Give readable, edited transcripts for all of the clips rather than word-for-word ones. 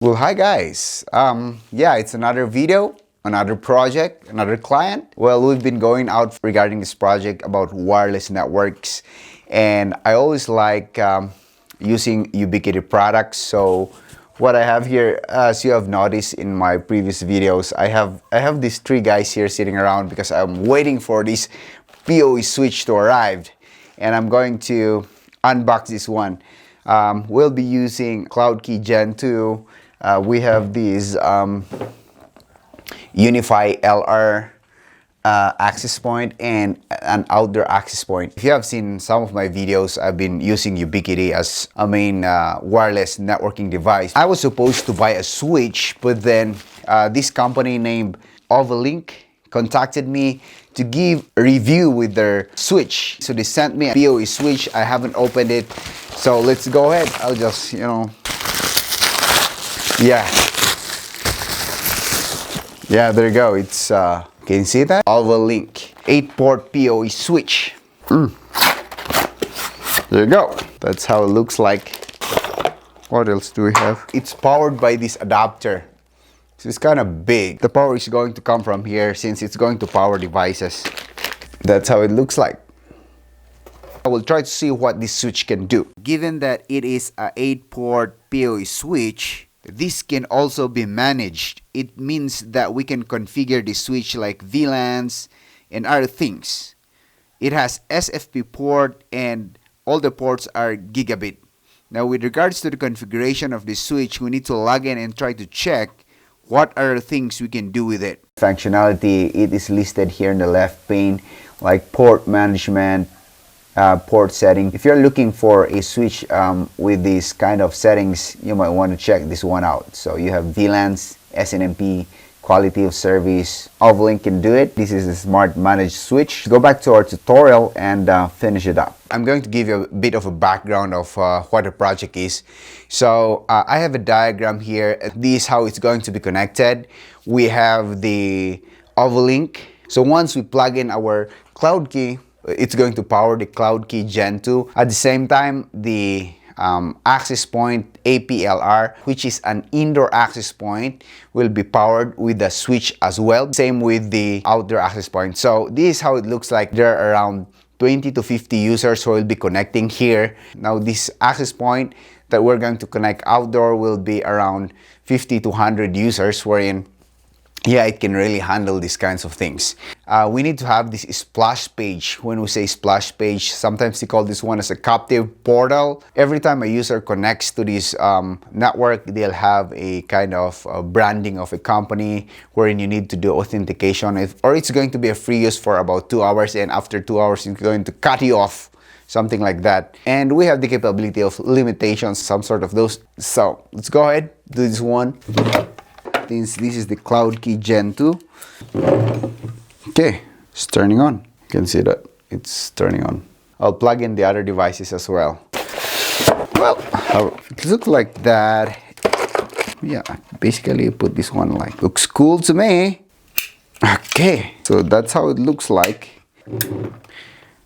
Well, hi guys. Yeah, it's another video, another project, another client. Well, we've been going out regarding this project about wireless networks, and I always like using Ubiquiti products. So, what I have here, as you have noticed in my previous videos, I have these three guys here sitting around because I'm waiting for this PoE switch to arrive, and I'm going to unbox this one. We'll be using CloudKey Gen2. We have these UniFi LR access point and an outdoor access point. If you have seen some of my videos, I've been using Ubiquiti as a main wireless networking device. I was supposed to buy a switch, but then this company named OVOLINK contacted me to give a review with their switch. So they sent me a PoE switch. I haven't opened it. So let's go ahead. I'll just, yeah, there you go. It's can you see that? OVOLINK 8-port PoE switch. There you go. That's how it looks like. What else do we have? It's powered by this adapter. So it's kind of big. The power is going to come from here since it's going to power devices. That's how it looks like. I will try to see what this switch can do. Given that it is a 8-port PoE switch, this can also be managed. It means that we can configure the switch like VLANs and other things. It has SFP port and all the ports are gigabit. Now with regards to the configuration of the switch, we need to log in and try to check what other things we can do with it. Functionality, it is listed here in the left pane, like port management, port setting. If you're looking for a switch with these kind of settings, you might want to check this one out. So you have VLANs, SNMP, quality of service. OVOLINK can do it. This is a smart managed switch. Go back to our tutorial and finish it up. I'm going to give you a bit of a background of what the project is. So I have a diagram here. This is how it's going to be connected. We have the OVOLINK. So once we plug in our CloudKey, it's going to power the CloudKey Gen2. At the same time, the access point APLR, which is an indoor access point, will be powered with the switch as well. Same with the outdoor access point. So this is how it looks like. There are around 20 to 50 users who will be connecting here. Now this access point that we're going to connect outdoor will be around 50 to 100 users, wherein it can really handle these kinds of things. We need to have this splash page. When we say splash page, sometimes they call this one as a captive portal. Every time a user connects to this network, they'll have a kind of branding of a company wherein you need to do authentication, or it's going to be a free use for about 2 hours, and after 2 hours it's going to cut you off, something like that. And we have the capability of limitations, some sort of those. So let's go ahead, do this one. This is the CloudKey Gen2. Okay, it's turning on. You can see that it's turning on. I'll plug in the other devices as well. Well, it looks like that. Yeah, basically put this one like, looks cool to me. Okay, so that's how it looks like.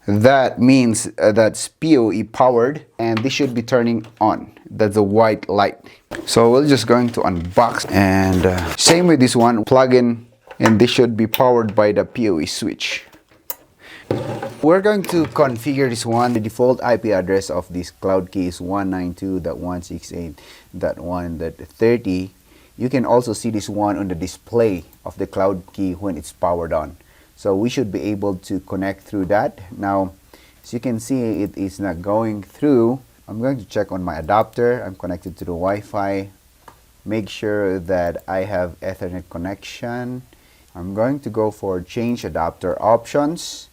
That means that's PoE powered, and this should be turning on. That's a white light. So we're just going to unbox, and same with this one, plug in, and this should be powered by the PoE switch. We're going to configure this one. The default IP address of this CloudKey is 192.168.1.30. You can also see this one on the display of the CloudKey when it's powered on. So we should be able to connect through that. Now, as you can see, it is not going through. I'm going to check on my adapter. I'm connected to the Wi-Fi. Make sure that I have Ethernet connection. I'm going to go for change adapter options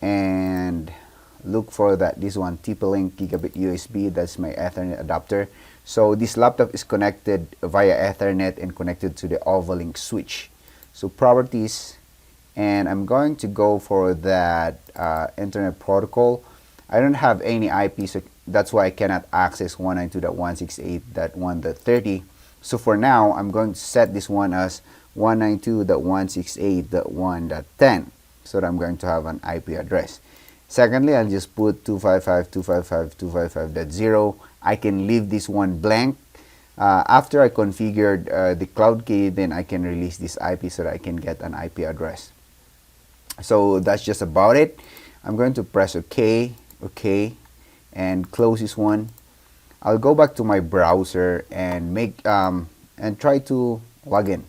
and look for this one, TP-Link Gigabit USB. That's my Ethernet adapter. So this laptop is connected via Ethernet and connected to the OVOLINK switch. So properties, and I'm going to go for that internet protocol. I don't have any IP, so that's why I cannot access 192.168.1.30. So for now, I'm going to set this one as 192.168.1.10, so that I'm going to have an IP address. Secondly, I'll just put 255.255.255.0. I can leave this one blank After I configured the cloud key, then I can release this IP so that I can get an IP address. So that's just about it. I'm going to press OK, and close this one. I'll go back to my browser and and try to log in.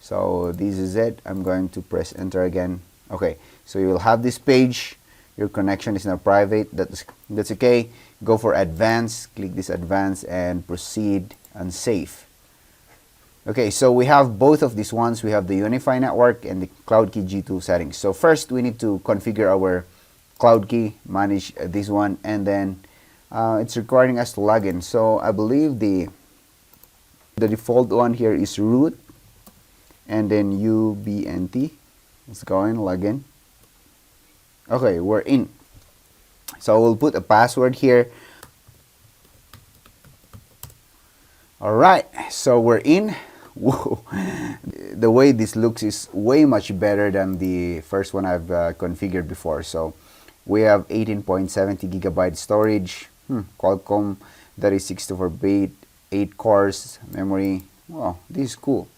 So this is it. I'm going to press enter again. Okay, so you will have this page. Your connection is now private. That's okay. Go for advanced, click this advanced, and proceed and save. Okay, so we have both of these ones. We have the UniFi network and the cloud key G2 settings. So first we need to configure our cloud key, manage this one, and then it's requiring us to log in. So I believe the default one here is root and then UBNT. Let's go and log in. Okay, we're in. So we'll put a password here. Alright, so we're in. Whoa. The way this looks is way much better than the first one I've configured before. So we have 18.70 gigabyte storage, Qualcomm 3624-bit, 8 cores, memory. Wow, this is cool.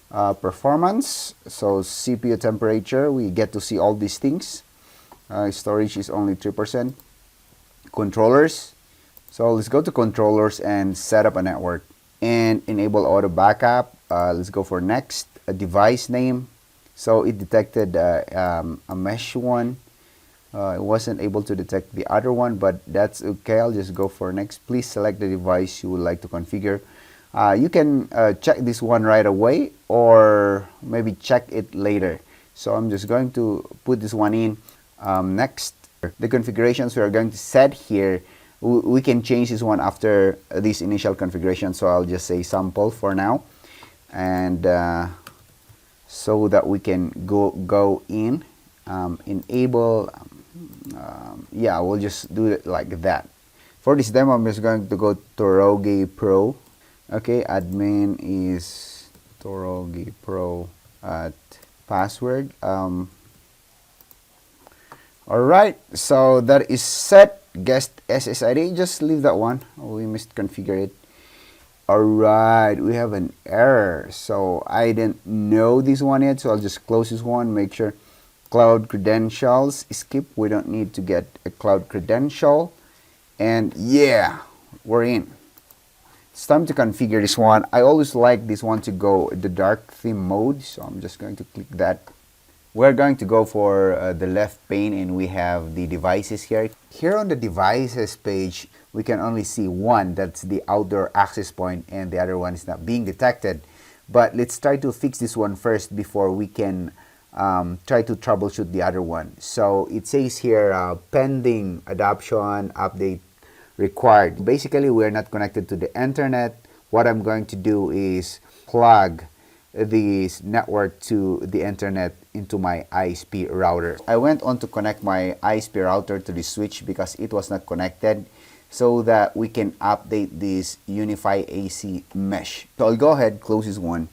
Performance, so CPU temperature, we get to see all these things. Storage is only 3%. Controllers, so let's go to controllers and set up a network and enable auto backup. Let's go for next. A device name, so it detected a mesh one. It wasn't able to detect the other one, but that's okay. I'll just go for next. Please select the device you would like to configure. You can check this one right away or maybe check it later. So I'm just going to put this one in. Next, the configurations we are going to set here, we can change this one after this initial configuration. So I'll just say sample for now, and so that we can go in, enable. Yeah, we'll just do it like that. For this demo, I'm just going to go Torogi Pro. Okay, admin is Torogi Pro at password. Alright, so that is set. Guest SSID, just leave that one. Oh, we misconfigured it. Alright, we have an error. So I didn't know this one yet, so I'll just close this one. Make sure cloud credentials, skip. We don't need to get a cloud credential. And yeah, we're in. It's time to configure this one. I always like this one to go the dark theme mode, so I'm just going to click that. We're going to go for the left pane, and we have the devices here. Here on the devices page, we can only see one, that's the outdoor access point, and the other one is not being detected. But let's try to fix this one first before we can try to troubleshoot the other one. So it says here pending adoption update required. Basically, we're not connected to the internet. What I'm going to do is plug this network to the internet into my ISP router. I went on to connect my ISP router to the switch because it was not connected, so that we can update this UniFi AC mesh. So I'll go ahead, close this one.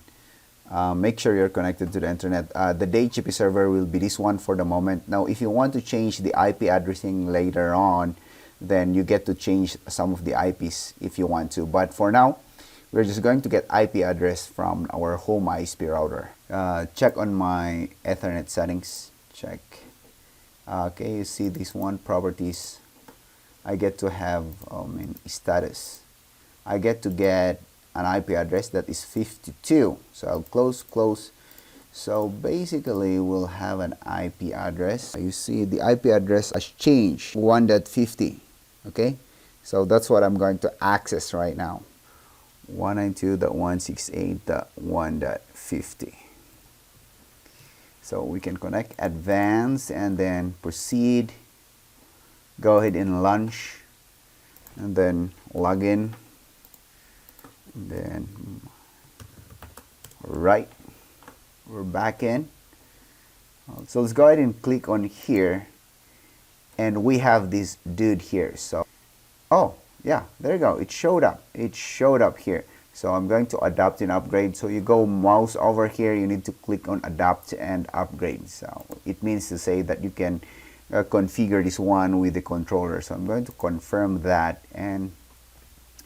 Make sure you're connected to the internet. The DHCP server will be this one for the moment. Now, if you want to change the IP addressing later on, then you get to change some of the IPs if you want to. But for now, we're just going to get IP address from our home ISP router. Check on my Ethernet settings. Check. Okay, you see this one, properties. I get to have status. I get to get an IP address that is 52. So I'll close. So basically, we'll have an IP address. You see the IP address has changed, 1.50. Okay, so that's what I'm going to access right now. 192.168.1.50. So we can connect advanced and then proceed. Go ahead and launch and then log in. And then, right, we're back in. So let's go ahead and click on here, and we have this dude here. So, oh yeah, there you go. It showed up. It showed up here. So I'm going to adopt and upgrade. So you go mouse over here. You need to click on adopt and upgrade. So it means to say that you can configure this one with the controller. So I'm going to confirm that, and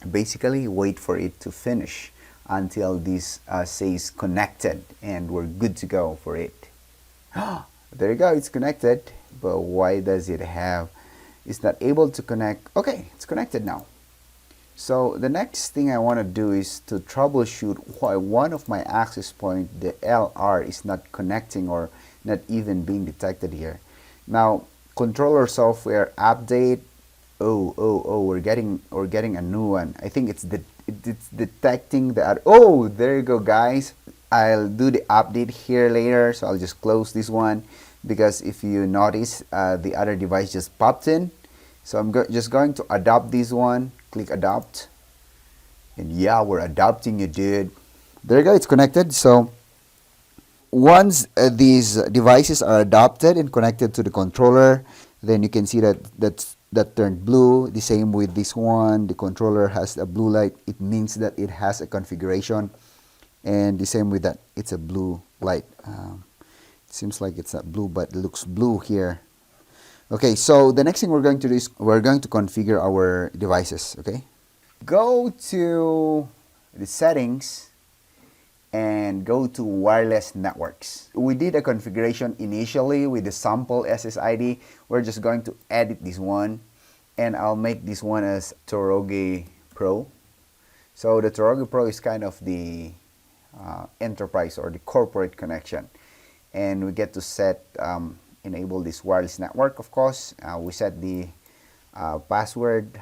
Basically wait for it to finish until this says connected, and we're good to go for it. There you go, it's connected. But why does it have, it's not able to connect? Okay, it's connected now. So the next thing I want to do is to troubleshoot why one of my access point, the LR, is not connecting or not even being detected here. Now, controller software update. Oh, we're getting a new one. I think it's detecting that. Oh, there you go, guys. I'll do the update here later, so I'll just close this one, because if you notice, the other device just popped in. So I'm just going to adopt this one. Click adopt, and yeah, we're adopting it, dude. There you go, it's connected. So once these devices are adopted and connected to the controller, then you can see that turned blue. The same with this one. The controller has a blue light. It means that it has a configuration. And the same with that, it's a blue light. It seems like it's not blue, but it looks blue here. Okay, so the next thing we're going to do is we're going to configure our devices. Okay, go to the settings and go to wireless networks. We did a configuration initially with the sample SSID. We're just going to edit this one, and I'll make this one as Torogi Pro. So the Torogi Pro is kind of the enterprise or the corporate connection, and we get to set enable this wireless network. Of course, we set the password,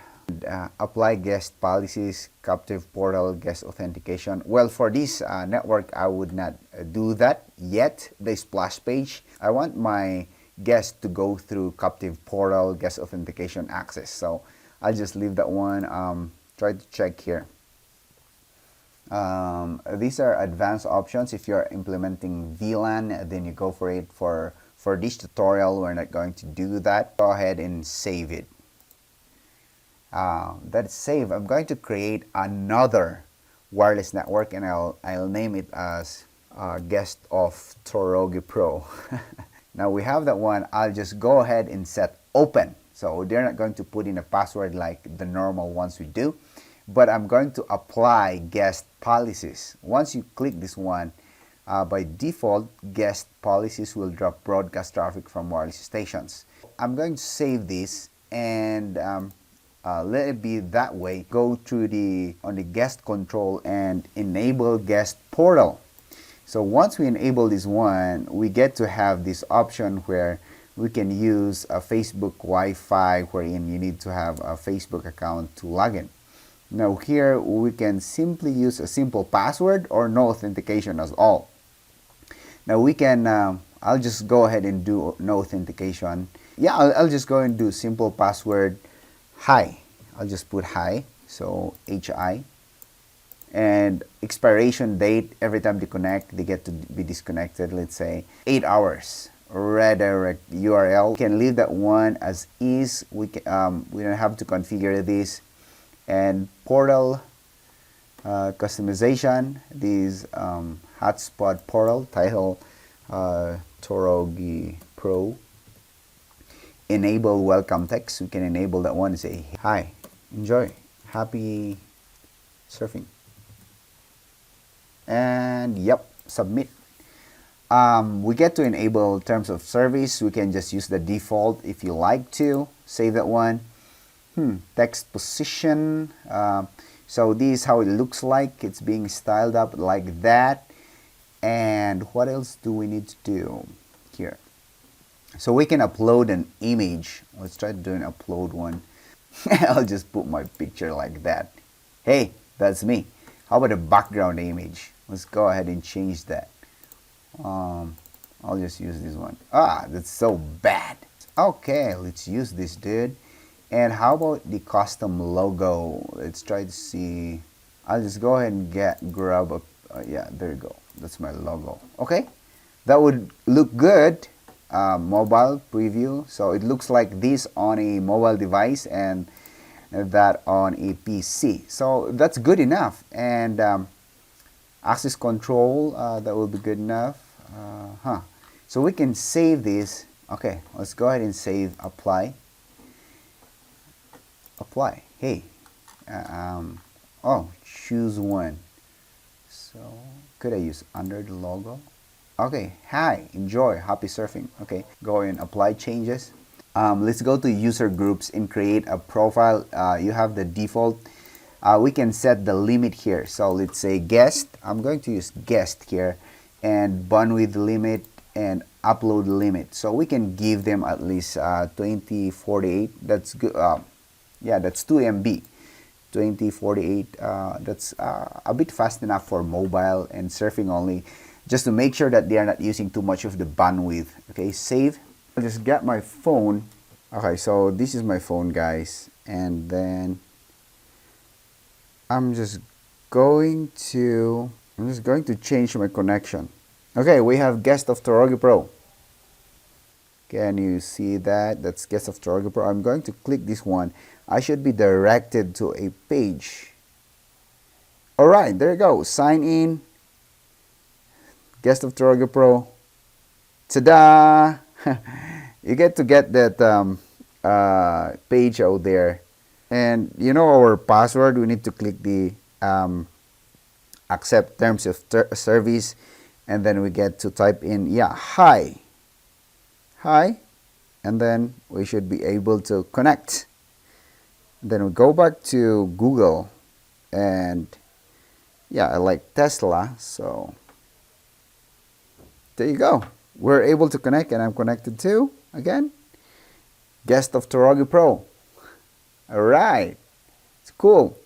apply guest policies, captive portal, guest authentication. Well, for this network, I would not do that yet. The splash page, I want my guest to go through captive portal, guest authentication access. So I'll just leave that one. Try to check here. These are advanced options. If you're implementing VLAN, then you go for it. For this tutorial, we're not going to do that. Go ahead and save it. That's saved. I'm going to create another wireless network, and I'll name it as Guest of Torogi Pro. Now we have that one. I'll just go ahead and set open. So they're not going to put in a password like the normal ones we do, but I'm going to apply guest policies. Once you click this one, by default, guest policies will drop broadcast traffic from wireless stations. I'm going to save this and let it be that way. Go to on the guest control and enable guest portal. So once we enable this one, we get to have this option where we can use a Facebook Wi-Fi, wherein you need to have a Facebook account to log in. Now here we can simply use a simple password or no authentication at all. Now we can, I'll just go ahead and do no authentication. Yeah, I'll just go and do simple password, hi. I'll just put hi, so HI. And expiration date, every time they connect, they get to be disconnected, let's say 8 hours. Redirect URL, we can leave that one as is. We don't have to configure this. And portal customization, these hotspot portal, title Torogi Pro. Enable welcome text, we can enable that one and say hi, enjoy, happy surfing. And yep, submit. We get to enable terms of service. We can just use the default if you like to. Save that one. Text position. So this is how it looks like. It's being styled up like that. And what else do we need to do here? So we can upload an image. Let's try to do an upload one. I'll just put my picture like that. Hey, that's me. How about a background image? Let's go ahead and change that. I'll just use this one. That's so bad. Okay, let's use this, dude. And how about the custom logo? Let's try to see. I'll just go ahead and grab a, yeah, there you go. That's my logo. Okay, that would look good. Mobile preview. So it looks like this on a mobile device and that on a PC. So that's good enough. And access control, that will be good enough. So we can save this. Okay, let's go ahead and save, apply. Apply. Hey, Oh, choose one. So could I use under the logo? Okay, hi, enjoy, happy surfing. Okay, go and apply changes. Let's go to user groups and create a profile. You have the default. We can set the limit here. So let's say guest. I'm going to use guest here, and bandwidth limit and upload limit. So we can give them at least 2048. That's good. Yeah, that's 2 MB. 2048. That's a bit fast enough for mobile and surfing only, just to make sure that they are not using too much of the bandwidth. Okay, save. I'll just get my phone. Okay, so this is my phone, guys, and then I'm just going to change my connection. Okay, we have guest of Torogi Pro. Can you see that? That's guest of Torogi Pro. I'm going to click this one. I should be directed to a page. All right, there you go. Sign in. Guest of Torogi Pro. Ta-da! You get that page out there, and you know our password. We need to click the accept terms of service, and then we get to type in hi, and then we should be able to connect. Then we go back to Google, and I like Tesla, so there you go. We're able to connect, and I'm connected to, again, guest of Torogi Pro. All right, it's cool.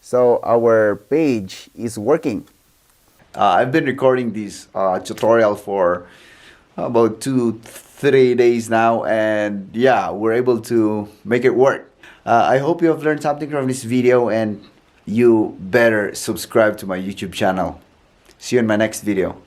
So our page is working. I've been recording this tutorial for about 2-3 days now, and we're able to make it work. I hope you have learned something from this video, and you better subscribe to my YouTube channel. See you in my next video.